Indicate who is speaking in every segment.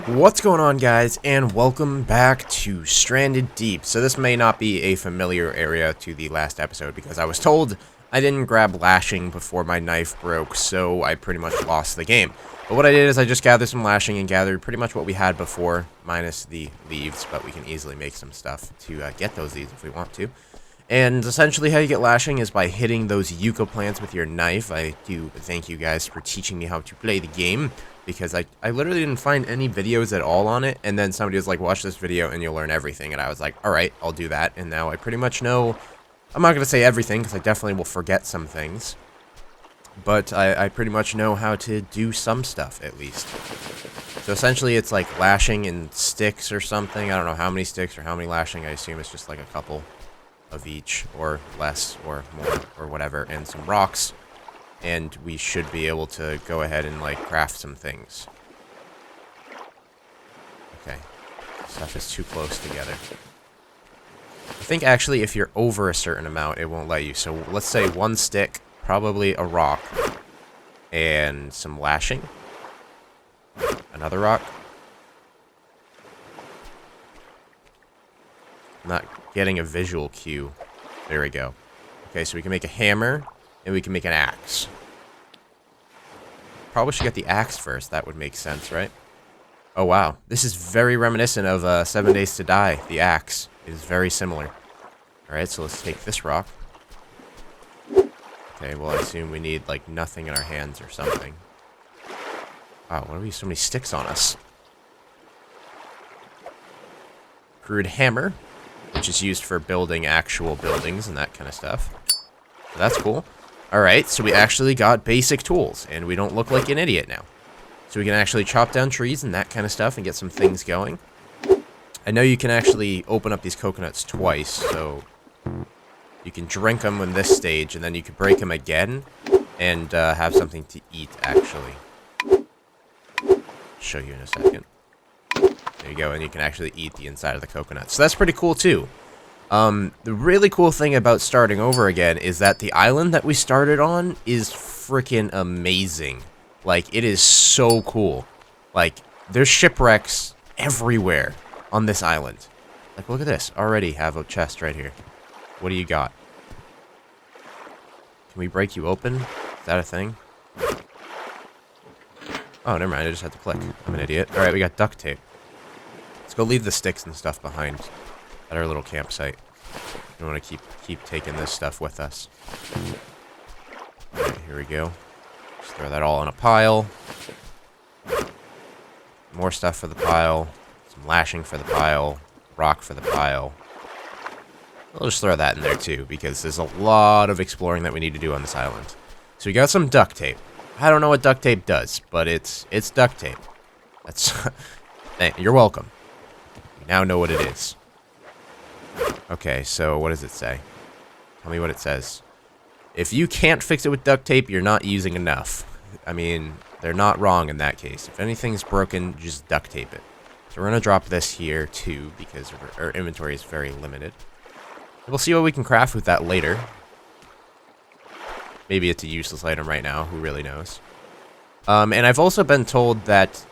Speaker 1: What's going on, guys, and welcome back to Stranded Deep. So this may not be a familiar area to the last episode because I was told I didn't grab lashing before my knife broke, so I pretty much lost the game. But what I did is I just gathered some lashing and gathered pretty much what we had before, minus the leaves, but we can easily make some stuff to get those leaves if we want to. And essentially how you get lashing is by hitting those yucca plants with your knife. I do thank you guys for teaching me how to play the game, because I literally didn't find any videos at all on it, and then somebody was like, watch this video and you'll learn everything, and I was like, alright, I'll do that, and now I pretty much know. I'm not going to say everything, because I definitely will forget some things, but I pretty much know how to do some stuff, at least. So essentially it's like lashing in sticks or something. I don't know how many sticks or how many lashing. I assume it's just like a couple of each, or less, or more, or whatever, and some rocks. And we should be able to go ahead and, like, craft some things. Okay. Stuff is too close together. I think, actually, if you're over a certain amount, it won't let you. So, let's say one stick, probably a rock, and some lashing. Another rock. I'm not getting a visual cue. There we go. Okay, so we can make a hammer. And we can make an axe. Probably should get the axe first. That would make sense, right? Oh, wow. This is very reminiscent of 7 Days to Die. The axe is very similar. Alright, so let's take this rock. Okay, well, I assume we need, like, nothing in our hands or something. Wow, why do we have so many sticks on us? Crude hammer, which is used for building actual buildings and that kind of stuff. So that's cool. Alright, so we actually got basic tools, and we don't look like an idiot now. So we can actually chop down trees and that kind of stuff and get some things going. I know you can actually open up these coconuts twice, so you can drink them in this stage, and then you can break them again and have something to eat, actually. I'll show you in a second. There you go, and you can actually eat the inside of the coconut. So that's pretty cool, too. The really cool thing about starting over again is that the island that we started on is freaking amazing. Like, it is so cool. Like, there's shipwrecks everywhere on this island. Like, look at this. Already have a chest right here. What do you got? Can we break you open? Is that a thing? Oh, never mind. I just had to click. I'm an idiot. Alright, we got duct tape. Let's go leave the sticks and stuff behind at our little campsite. We want to keep taking this stuff with us. Alright, here we go. Just throw that all in a pile. More stuff for the pile. Some lashing for the pile. Rock for the pile. I'll just throw that in there too, because there's a lot of exploring that we need to do on this island. So we got some duct tape. I don't know what duct tape does, but it's duct tape. That's hey, you're welcome. You now know what it is. Okay, so what does it say? Tell me what it says. If you can't fix it with duct tape, you're not using enough. I mean, they're not wrong in that case. If anything's broken, just duct tape it. So we're going to drop this here, too, because our inventory is very limited. We'll see what we can craft with that later. Maybe it's a useless item right now. Who really knows? And I've also been told that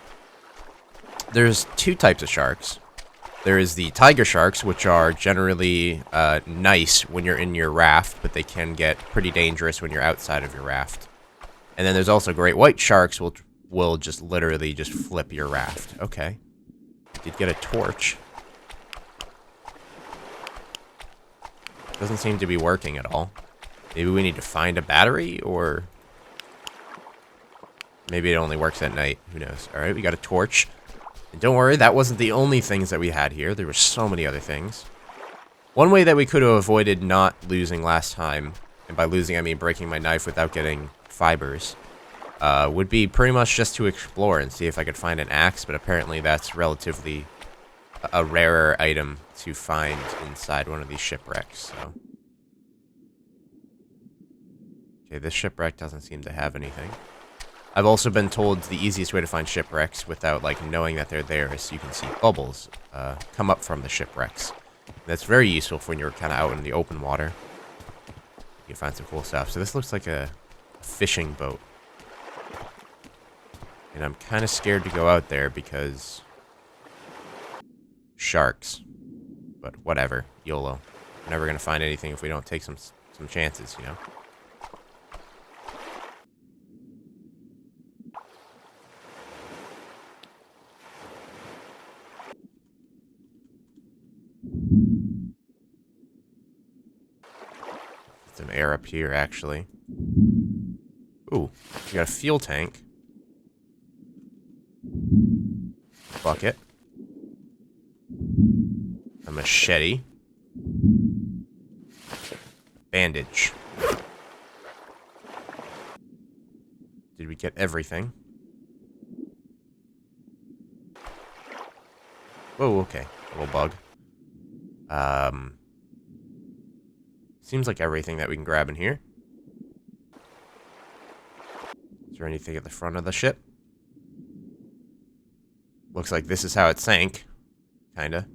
Speaker 1: there's two types of sharks. There is the tiger sharks, which are generally nice when you're in your raft, but they can get pretty dangerous when you're outside of your raft. And then there's also great white sharks, which will just literally just flip your raft. Okay. Did get a torch. Doesn't seem to be working at all. Maybe we need to find a battery, or maybe it only works at night. Who knows? Alright, we got a torch. And don't worry, that wasn't the only things that we had here. There were so many other things. One way that we could have avoided not losing last time, and by losing I mean breaking my knife without getting fibers, would be pretty much just to explore and see if I could find an axe, but apparently that's relatively a rarer item to find inside one of these shipwrecks, so. Okay, this shipwreck doesn't seem to have anything. I've also been told the easiest way to find shipwrecks without, like, knowing that they're there is you can see bubbles come up from the shipwrecks. That's very useful for when you're kind of out in the open water. You can find some cool stuff. So this looks like a fishing boat. And I'm kind of scared to go out there because sharks. But whatever. YOLO. We're never going to find anything if we don't take some chances, you know? Some air up here, actually. Ooh, we got a fuel tank. Bucket. A machete. Bandage. Did we get everything? Whoa, okay. A little bug. Seems like everything that we can grab in here. Is there anything at the front of the ship? Looks like this is how it sank. Kinda.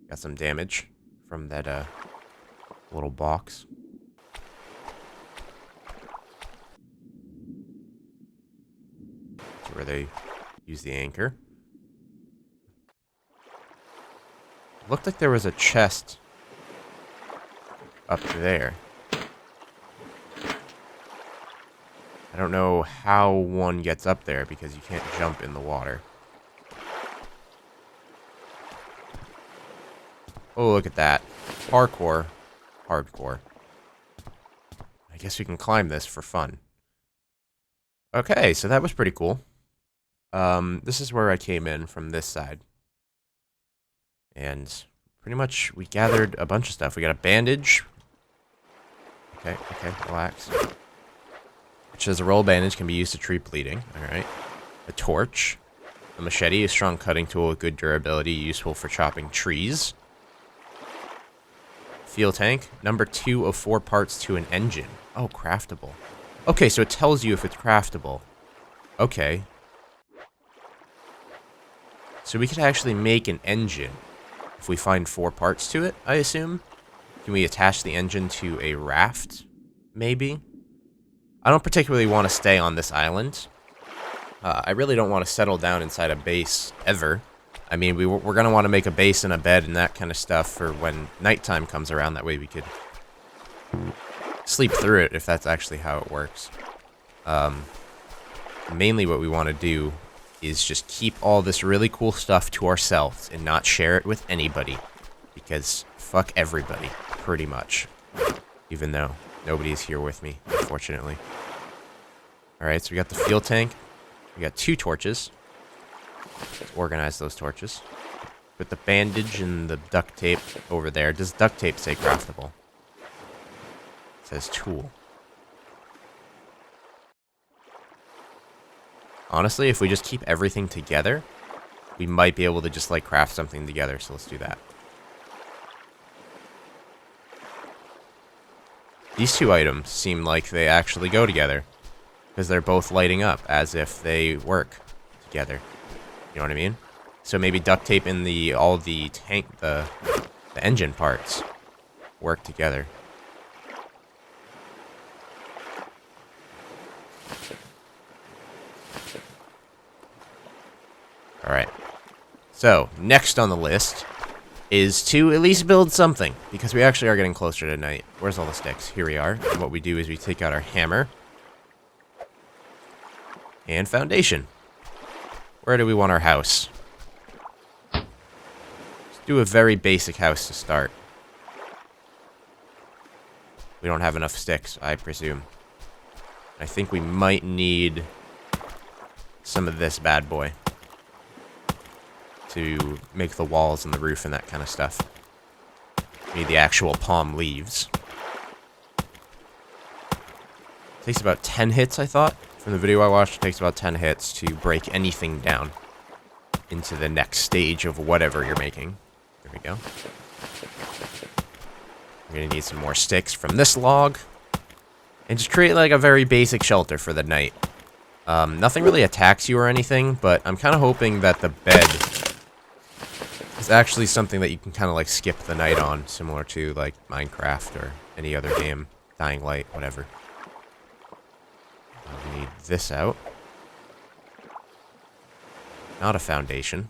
Speaker 1: Got some damage from that, little box. Where they use the anchor. Looked like there was a chest up there. I don't know how one gets up there because you can't jump in the water. Oh, look at that. Parkour. Hardcore. I guess we can climb this for fun. Okay, so that was pretty cool. This is where I came in from this side. And pretty much we gathered a bunch of stuff. We got a bandage. Okay, relax. It says a roll bandage can be used to treat bleeding. Alright. A torch. A machete, a strong cutting tool with good durability, useful for chopping trees. Fuel tank. Number 2 of 4 parts to an engine. Oh, craftable. Okay, so it tells you if it's craftable. Okay. So we could actually make an engine if we find 4 parts to it, I assume. Can we attach the engine to a raft? Maybe? I don't particularly want to stay on this island. I really don't want to settle down inside a base ever. I mean, we're going to want to make a base and a bed and that kind of stuff for when nighttime comes around. That way we could sleep through it if that's actually how it works. Mainly what we want to do is just keep all this really cool stuff to ourselves and not share it with anybody. Because fuck everybody, pretty much. Even though nobody's here with me, unfortunately. Alright, so we got the fuel tank. We got 2 torches. Let's organize those torches. Put the bandage and the duct tape over there. Does duct tape say craftable? It says tool. Honestly, if we just keep everything together, we might be able to just, like, craft something together, so let's do that. These 2 items seem like they actually go together, because they're both lighting up as if they work together. You know what I mean? So maybe duct tape and all the tank, the engine parts work together. Alright. So, next on the list is to at least build something, because we actually are getting closer to night. Where's all the sticks? Here we are. And what we do is we take out our hammer and foundation. Where do we want our house? Let's do a very basic house to start. We don't have enough sticks, I presume. I think we might need some of this bad boy to make the walls and the roof and that kind of stuff. Need the actual palm leaves. Takes about 10 hits, I thought. From the video I watched, it takes about 10 hits to break anything down into the next stage of whatever you're making. There we go. We're gonna need some more sticks from this log. And just create like a very basic shelter for the night. Nothing really attacks you or anything, but I'm kind of hoping that the bed is actually something that you can kind of like skip the night on, similar to like Minecraft or any other game, Dying Light, whatever. We need this out. Not a foundation.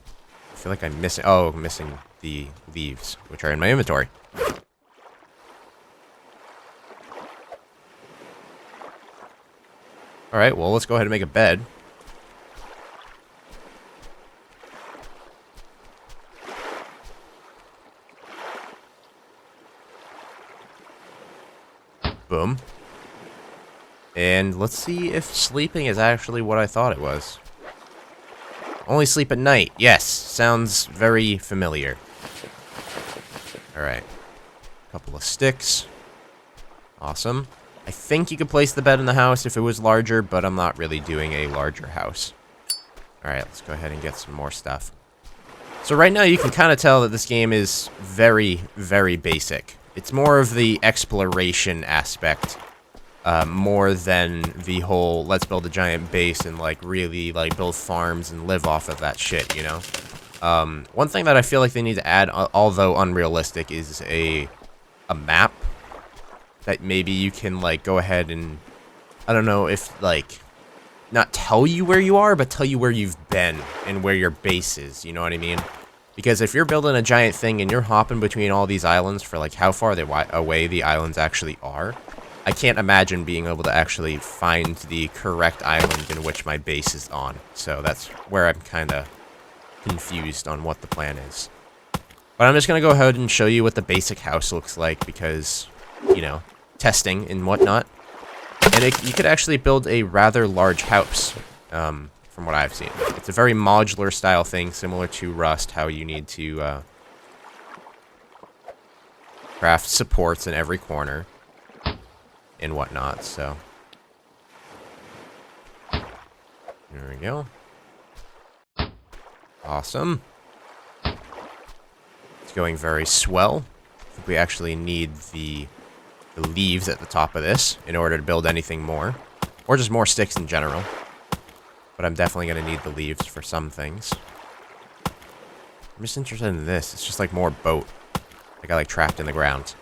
Speaker 1: I feel like I'm missing... Oh, I'm missing the leaves, which are in my inventory. Alright, well, let's go ahead and make a bed. Boom. And let's see if sleeping is actually what I thought it was. Only sleep at night. Yes, sounds very familiar. Alright. Couple of sticks. Awesome. I think you could place the bed in the house if it was larger, but I'm not really doing a larger house. Alright, let's go ahead and get some more stuff. So right now you can kind of tell that this game is very, very basic. It's more of the exploration aspect, more than the whole let's build a giant base and like really like build farms and live off of that shit, you know? One thing that I feel like they need to add, although unrealistic, is a map that maybe you can like go ahead and, I don't know if like, not tell you where you are, but tell you where you've been and where your base is, you know what I mean? Because if you're building a giant thing and you're hopping between all these islands for like how far away the islands actually are, I can't imagine being able to actually find the correct island in which my base is on. So that's where I'm kind of confused on what the plan is. But I'm just going to go ahead and show you what the basic house looks like because, you know, testing and whatnot. And you could actually build a rather large house, from what I've seen. It's a very modular style thing, similar to Rust, how you need to craft supports in every corner and whatnot, so. There we go. Awesome. It's going very swell. I think we actually need the leaves at the top of this in order to build anything more. Or just more sticks in general. But I'm definitely going to need the leaves for some things. I'm just interested in this. It's just like more boat. I got like trapped in the ground.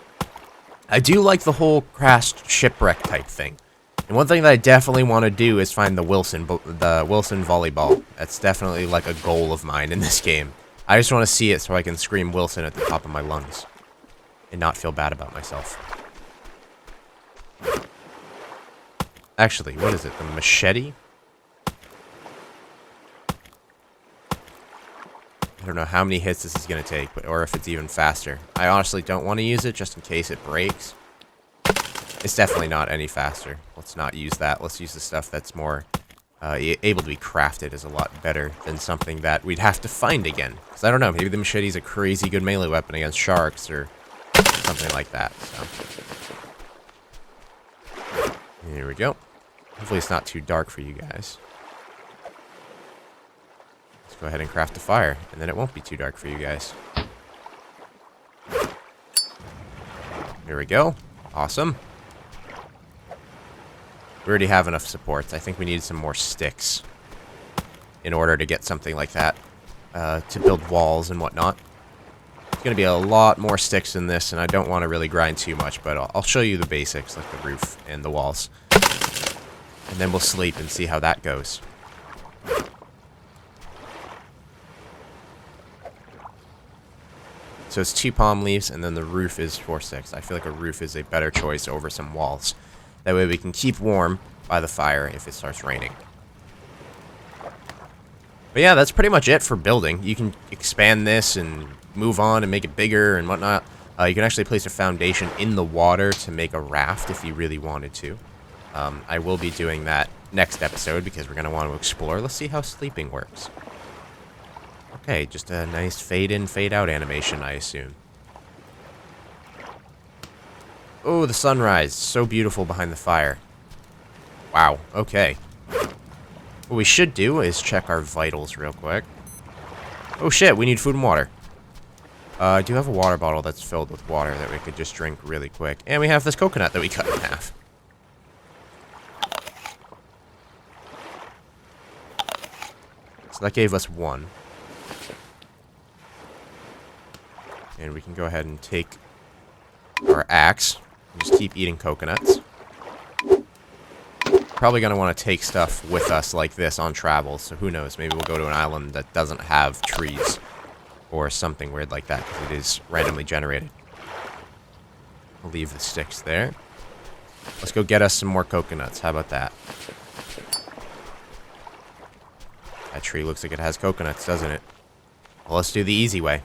Speaker 1: I do like the whole crashed shipwreck type thing. And one thing that I definitely want to do is find the Wilson volleyball. That's definitely like a goal of mine in this game. I just want to see it so I can scream Wilson at the top of my lungs. And not feel bad about myself. Actually, what is it? The machete? I don't know how many hits this is going to take, or if it's even faster. I honestly don't want to use it just in case it breaks. It's definitely not any faster. Let's not use that. Let's use the stuff that's more able to be crafted is a lot better than something that we'd have to find again. Because I don't know, maybe the machete is a crazy good melee weapon against sharks or something like that. So. Here we go. Hopefully it's not too dark for you guys. Let's go ahead and craft a fire, and then it won't be too dark for you guys. There we go. Awesome. We already have enough supports. I think we need some more sticks in order to get something like that, to build walls and whatnot. There's going to be a lot more sticks in this, and I don't want to really grind too much, but I'll show you the basics, like the roof and the walls. And then we'll sleep and see how that goes. So it's 2 palm leaves, and then the roof is 4 sticks. I feel like a roof is a better choice over some walls. That way we can keep warm by the fire if it starts raining. But yeah, that's pretty much it for building. You can expand this and move on and make it bigger and whatnot. You can actually place a foundation in the water to make a raft if you really wanted to. I will be doing that next episode because we're going to want to explore. Let's see how sleeping works. Okay, just a nice fade in, fade out animation, I assume. Oh, the sunrise. So beautiful behind the fire. Wow, okay. What we should do is check our vitals real quick. Oh shit, we need food and water. I do have a water bottle that's filled with water that we could just drink really quick. And we have this coconut that we cut in half. So that gave us 1. And we can go ahead and take our axe and just keep eating coconuts. Probably going to want to take stuff with us like this on travel, so who knows, maybe we'll go to an island that doesn't have trees. or something weird like that, because it is randomly generated. I'll leave the sticks there. Let's go get us some more coconuts. How about that? That tree looks like it has coconuts, doesn't it? Well, let's do the easy way.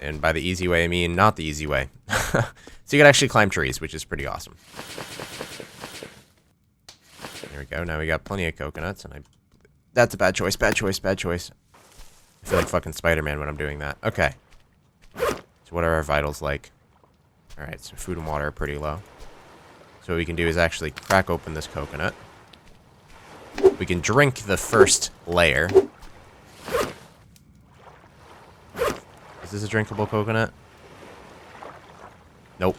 Speaker 1: And by the easy way, I mean not the easy way. So you can actually climb trees, which is pretty awesome. There we go. Now we got plenty of coconuts, and that's a bad choice, bad choice, bad choice. I feel like fucking Spider-Man when I'm doing that. Okay. So what are our vitals like? Alright, so food and water are pretty low. So what we can do is actually crack open this coconut. We can drink the first layer. Is this a drinkable coconut? Nope.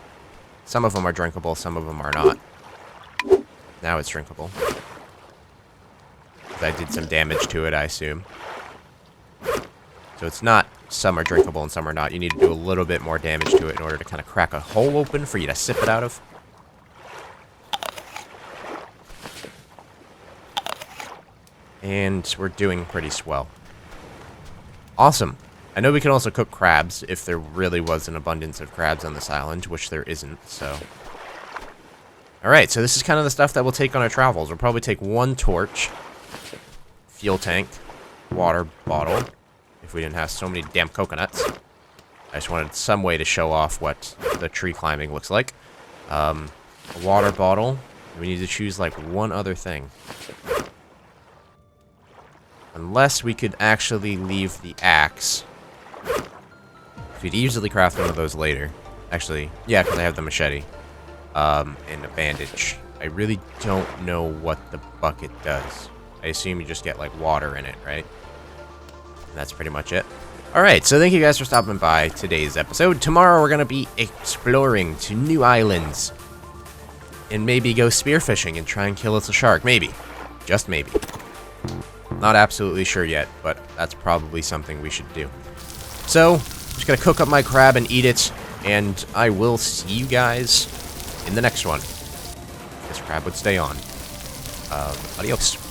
Speaker 1: Some of them are drinkable, some of them are not. Now it's drinkable. I did some damage to it, I assume. So it's not some are drinkable and some are not. You need to do a little bit more damage to it in order to kind of crack a hole open for you to sip it out of. And we're doing pretty swell. Awesome. I know we can also cook crabs if there really was an abundance of crabs on this island, which there isn't, so. Alright, so this is kind of the stuff that we'll take on our travels. We'll probably take one torch, fuel tank, water bottle, if we didn't have so many damn coconuts. I just wanted some way to show off what the tree climbing looks like. A water bottle. We need to choose like one other thing. Unless we could actually leave the axe. We'd easily craft one of those later. Actually, yeah, because I have the machete. And a bandage. I really don't know what the bucket does. I assume you just get, like, water in it, right? And that's pretty much it. Alright, so thank you guys for stopping by today's episode. Tomorrow we're going to be exploring to new islands. And maybe go spearfishing and try and kill us a shark. Maybe. Just maybe. Not absolutely sure yet, but that's probably something we should do. So, just gonna cook up my crab and eat it, and I will see you guys in the next one. This crab would stay on. Adios.